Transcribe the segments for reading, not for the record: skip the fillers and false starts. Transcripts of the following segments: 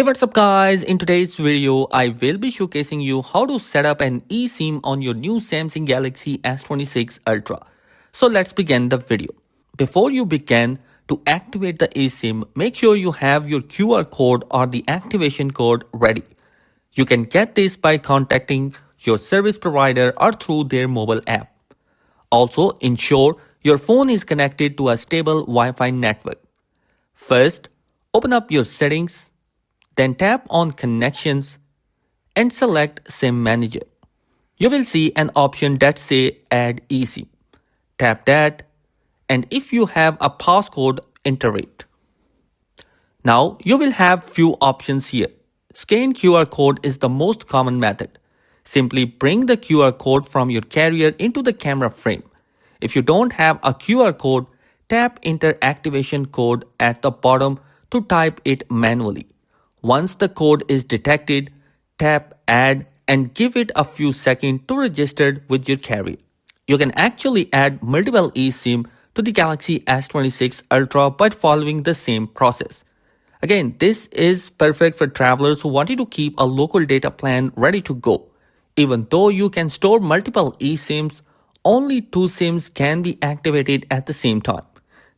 Hey, what's up guys? In today's video, I will be showcasing you how to set up an eSIM on your new Samsung Galaxy S26 Ultra. So let's begin the video. Before you begin, to activate the eSIM, make sure you have your QR code or the activation code ready. You can get this by contacting your service provider or through their mobile app. Also, ensure your phone is connected to a stable Wi-Fi network. First, open up your settings. Then tap on Connections and select SIM Manager. You will see an option that say Add eSIM. Tap that, and if you have a passcode, enter it. Now you will have few options here. Scan QR code is the most common method. Simply bring the QR code from your carrier into the camera frame. If you don't have a QR code, tap Enter Activation Code at the bottom to type it manually. Once the code is detected, tap Add and give it a few seconds to register with your carrier. You can actually add multiple eSIM to the Galaxy S26 Ultra by following the same process. Again, this is perfect for travelers who wanted to keep a local data plan ready to go. Even though you can store multiple eSIMs, only two SIMs can be activated at the same time.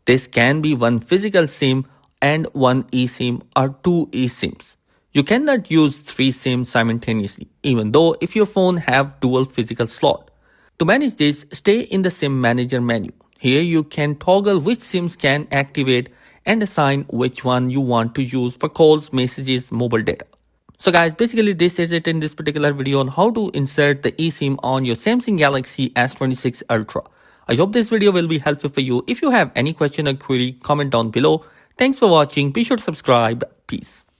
This can be one physical SIM and one eSIM or two eSIMs. You cannot use three SIMs simultaneously, even though if your phone have dual physical slot. To manage this, stay in the SIM Manager menu. Here you can toggle which SIMs can activate and assign which one you want to use for calls, messages, mobile data. So guys, basically this is it in this particular video on how to insert the eSIM on your Samsung Galaxy S26 Ultra. I hope this video will be helpful for you. If you have any question or query, comment down below. Thanks for watching. Be sure to subscribe. Peace.